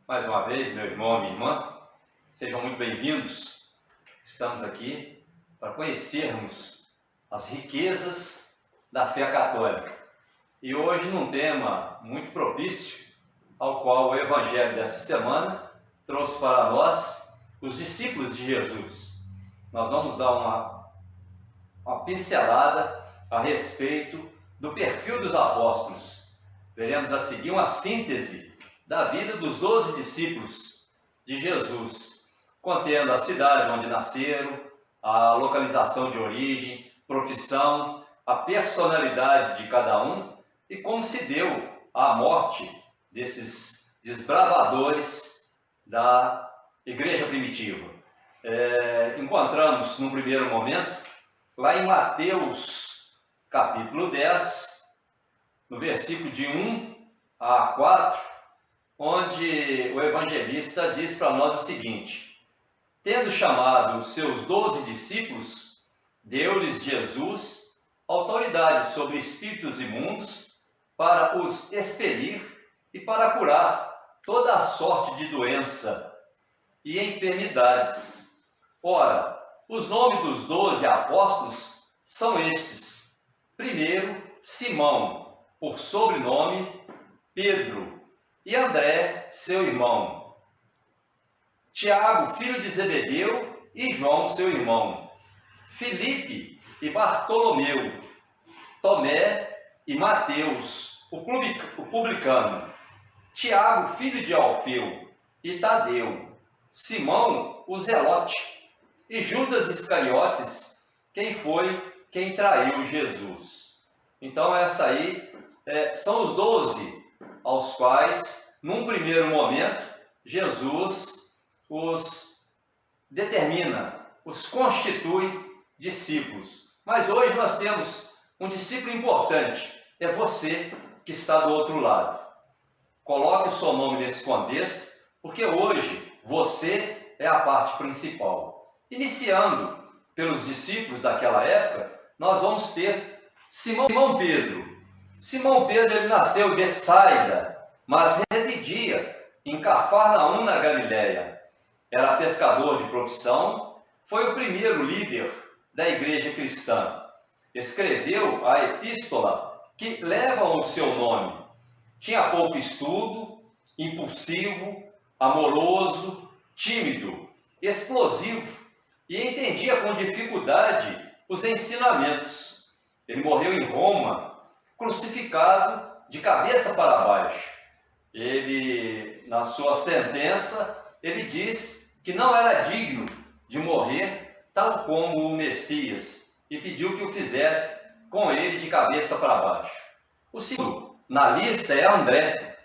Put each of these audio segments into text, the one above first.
Mais uma vez, meu irmão e minha irmã, sejam muito bem-vindos. Estamos aqui para conhecermos as riquezas da fé católica. E hoje num tema muito propício, ao qual o Evangelho dessa semana trouxe para nós os discípulos de Jesus. Nós vamos dar uma pincelada a respeito do perfil dos apóstolos. Veremos a seguir uma síntese da vida dos 12 discípulos de Jesus, contendo a cidade onde nasceram, a localização de origem, profissão, a personalidade de cada um e como se deu a morte desses desbravadores da igreja primitiva. Encontramos, num primeiro momento, lá em Mateus, capítulo 10, no versículo de 1 a 4, onde o evangelista diz para nós o seguinte: tendo chamado os seus 12 discípulos, deu-lhes Jesus autoridade sobre espíritos imundos para os expelir e para curar toda a sorte de doença e enfermidades. Ora, os nomes dos 12 apóstolos são estes: primeiro, Simão, por sobrenome Pedro, e André, seu irmão, Tiago, filho de Zebedeu, e João, seu irmão, Filipe e Bartolomeu, Tomé e Mateus, o publicano, Tiago, filho de Alfeu, e Tadeu, Simão, o zelote, e Judas Iscariotes, quem traiu Jesus. Então essa aí são os 12 aos quais, num primeiro momento, Jesus os determina, os constitui discípulos. Mas hoje nós temos um discípulo importante, é você que está do outro lado. Coloque o seu nome nesse contexto, porque hoje você é a parte principal. Iniciando pelos discípulos daquela época, nós vamos ter Simão Pedro. Simão Pedro ele nasceu em Betsaida, mas residia em Cafarnaum, na Galiléia. Era pescador de profissão, foi o primeiro líder da igreja cristã. Escreveu a epístola que leva o seu nome. Tinha pouco estudo, impulsivo, amoroso, tímido, explosivo e entendia com dificuldade os ensinamentos. Ele morreu em Roma, crucificado de cabeça para baixo. Ele, na sua sentença, ele diz que não era digno de morrer tal como o Messias e pediu que o fizesse com ele de cabeça para baixo. O segundo na lista é André.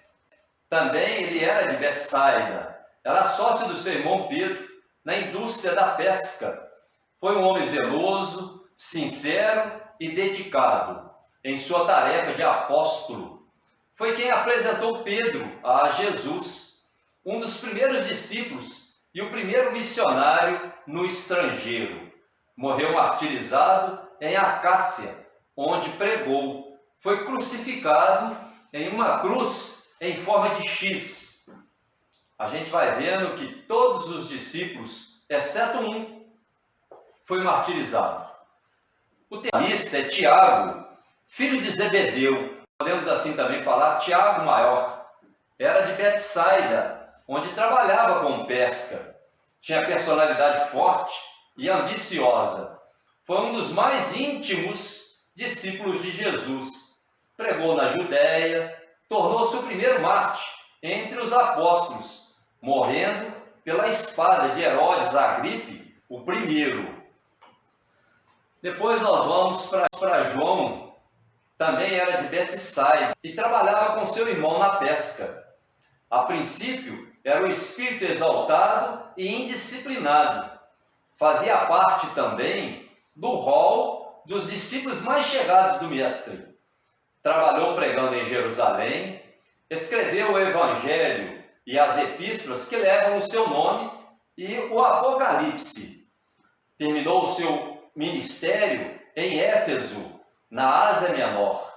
Também ele era de Betsaida, era sócio do seu irmão Pedro na indústria da pesca. Foi um homem zeloso, sincero e dedicado em sua tarefa de apóstolo. Foi quem apresentou Pedro a Jesus, um dos primeiros discípulos e o primeiro missionário no estrangeiro. Morreu martirizado em Acácia, onde pregou. Foi crucificado em uma cruz em forma de X. A gente vai vendo que todos os discípulos, exceto um, foi martirizado. O terceiro é Tiago, filho de Zebedeu, podemos assim também falar Tiago maior. Era de Betsaida, onde trabalhava com pesca. Tinha personalidade forte e ambiciosa. Foi um dos mais íntimos discípulos de Jesus. Pregou na Judéia, tornou-se o primeiro mártir entre os apóstolos, morrendo pela espada de Herodes Agripe, o primeiro. Depois nós vamos para João, também era de Betsaida e trabalhava com seu irmão na pesca. A princípio, era um espírito exaltado e indisciplinado. Fazia parte também do rol dos discípulos mais chegados do Mestre. Trabalhou pregando em Jerusalém, escreveu o Evangelho e as epístolas que levam o seu nome e o Apocalipse. Terminou o seu ministério em Éfeso, na Ásia Menor.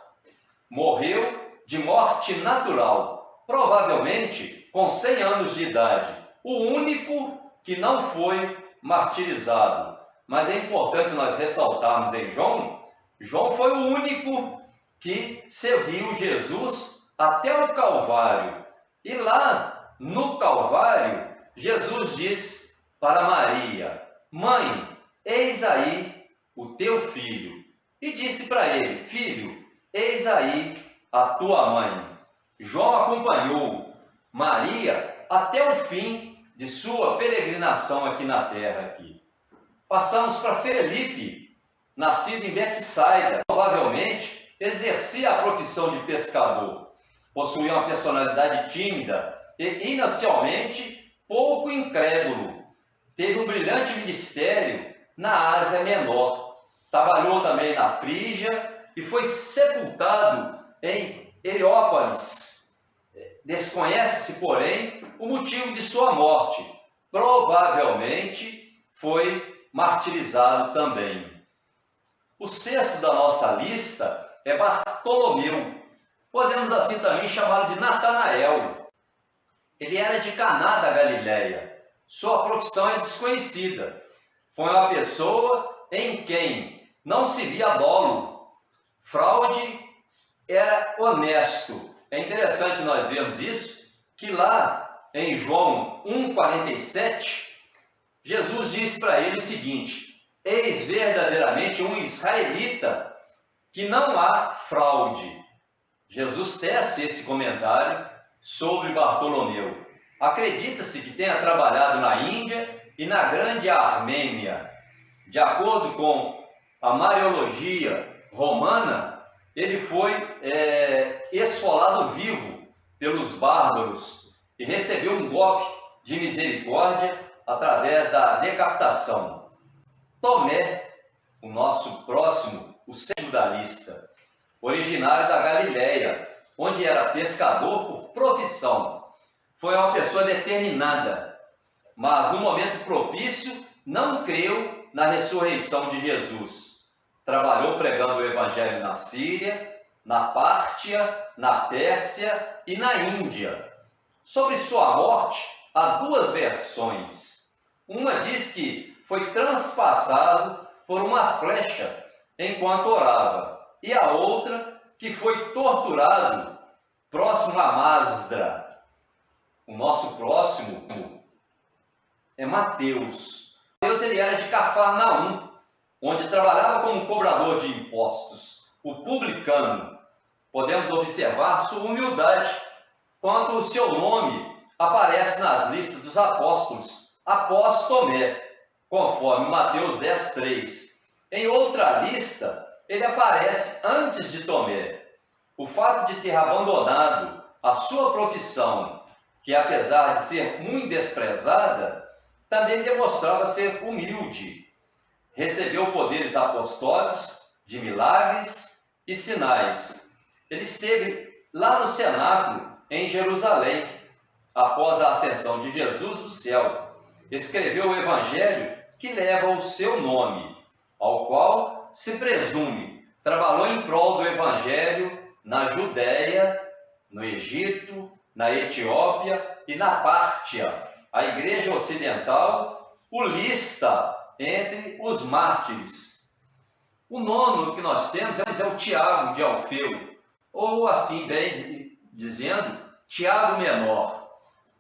Morreu de morte natural, provavelmente com 100 anos de idade, o único que não foi martirizado. Mas é importante nós ressaltarmos em João foi o único que seguiu Jesus até o Calvário. E lá no Calvário, Jesus diz para Maria: Mãe, eis aí o teu filho. E disse para ele: Filho, eis aí a tua mãe. João acompanhou Maria até o fim de sua peregrinação aqui na terra. Passamos para Felipe, nascido em Betsaida. Provavelmente exercia a profissão de pescador. Possuía uma personalidade tímida e inicialmente pouco incrédulo. Teve um brilhante ministério na Ásia Menor. Trabalhou também na Frígia e foi sepultado em Heliópolis. Desconhece-se, porém, o motivo de sua morte. Provavelmente foi martirizado também. O sexto da nossa lista é Bartolomeu. Podemos assim também chamá-lo de Natanael. Ele era de Caná da Galileia. Sua profissão é desconhecida. Foi uma pessoa em quem não se via dolo. Fraude, era honesto. É interessante nós vermos isso, que lá em João 1,47, Jesus disse para ele o seguinte: eis verdadeiramente um israelita que não há fraude. Jesus tece esse comentário sobre Bartolomeu. Acredita-se que tenha trabalhado na Índia e na Grande Armênia. De acordo com a Mariologia romana, ele foi esfolado vivo pelos bárbaros e recebeu um golpe de misericórdia através da decapitação. Tomé, o nosso próximo, o sétimo da lista, originário da Galileia, onde era pescador por profissão. Foi uma pessoa determinada, mas no momento propício não creu na ressurreição de Jesus. Trabalhou pregando o Evangelho na Síria, na Pártia, na Pérsia e na Índia. Sobre sua morte, há duas versões. Uma diz que foi transpassado por uma flecha enquanto orava, e a outra que foi torturado próximo a Masdra. O nosso próximo é Mateus. Mateus ele era de Cafarnaum, onde trabalhava como cobrador de impostos, o publicano. Podemos observar sua humildade quando o seu nome aparece nas listas dos apóstolos após Tomé, conforme Mateus 10:3. Em outra lista, ele aparece antes de Tomé. O fato de ter abandonado a sua profissão, que apesar de ser muito desprezada, também demonstrava ser humilde. Recebeu poderes apostólicos de milagres e sinais. Ele esteve lá no cenáculo, em Jerusalém, após a ascensão de Jesus do céu. Escreveu o evangelho que leva o seu nome, ao qual se presume trabalhou em prol do evangelho na Judéia, no Egito, na Etiópia e na Pártia. A igreja ocidental o lista entre os mártires. O nono que nós temos é o Tiago de Alfeu, ou assim bem dizendo, Tiago Menor,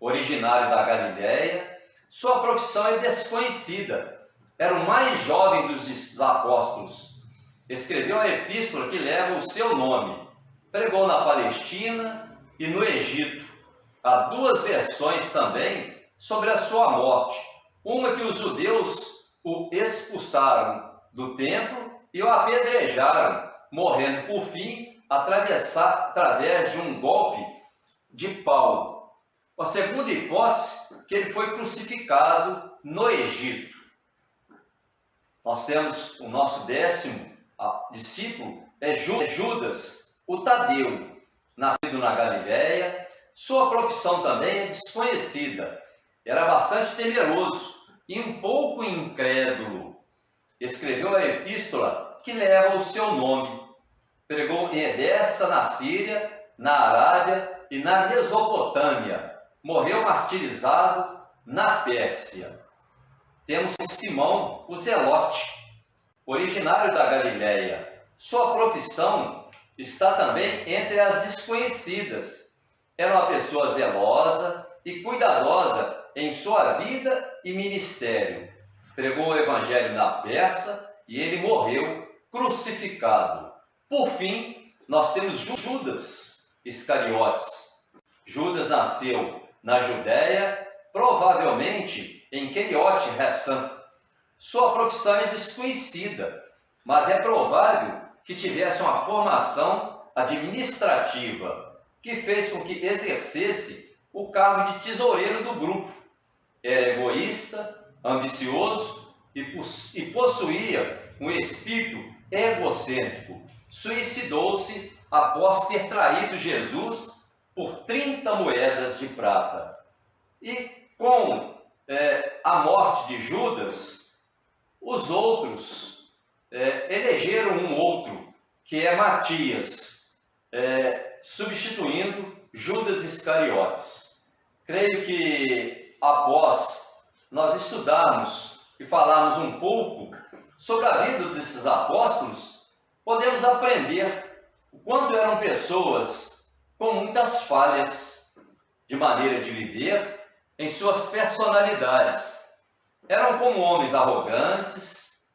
originário da Galileia. Sua profissão é desconhecida. Era o mais jovem dos apóstolos. Escreveu a epístola que leva o seu nome. Pregou na Palestina e no Egito. Há duas versões também sobre a sua morte. Uma que os judeus o expulsaram do templo e o apedrejaram, morrendo por fim através de um golpe de pau. A segunda hipótese, que ele foi crucificado no Egito. Nós temos o nosso décimo discípulo, é Judas, o Tadeu, nascido na Galileia. Sua profissão também é desconhecida. Era bastante temeroso e um pouco incrédulo. Escreveu a epístola que leva o seu nome. Pregou em Edessa, na Síria, na Arábia e na Mesopotâmia. Morreu martirizado na Pérsia. Temos Simão, o Zelote, originário da Galiléia. Sua profissão está também entre as desconhecidas. Era uma pessoa zelosa e cuidadosa em sua vida e ministério. Pregou o evangelho na Pérsia e ele morreu crucificado. Por fim, nós temos Judas Iscariotes. Judas nasceu na Judéia, provavelmente em Queriote Ressã. Sua profissão é desconhecida, mas é provável que tivesse uma formação administrativa que fez com que exercesse o cargo de tesoureiro do grupo. Era egoísta, ambicioso e possuía um espírito egocêntrico. Suicidou-se após ter traído Jesus por 30 moedas de prata. E com a morte de Judas, os outros elegeram um outro, que é Matias, substituindo Judas Iscariotes. Creio que após nós estudarmos e falarmos um pouco sobre a vida desses apóstolos, podemos aprender o quanto eram pessoas com muitas falhas de maneira de viver em suas personalidades. Eram como homens arrogantes,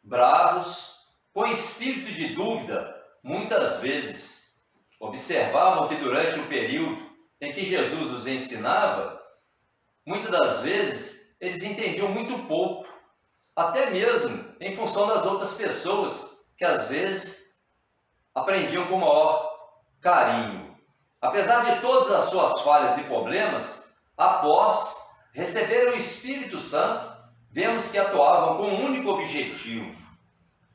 bravos, com espírito de dúvida, muitas vezes. Observavam que durante o período em que Jesus os ensinava, muitas das vezes eles entendiam muito pouco, até mesmo em função das outras pessoas, que às vezes aprendiam com maior carinho. Apesar de todas as suas falhas e problemas, após receber o Espírito Santo, vemos que atuavam com um único objetivo: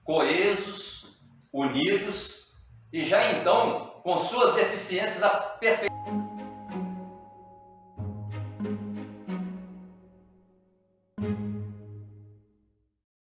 coesos, unidos e já então com suas deficiências aperfeiçoadas.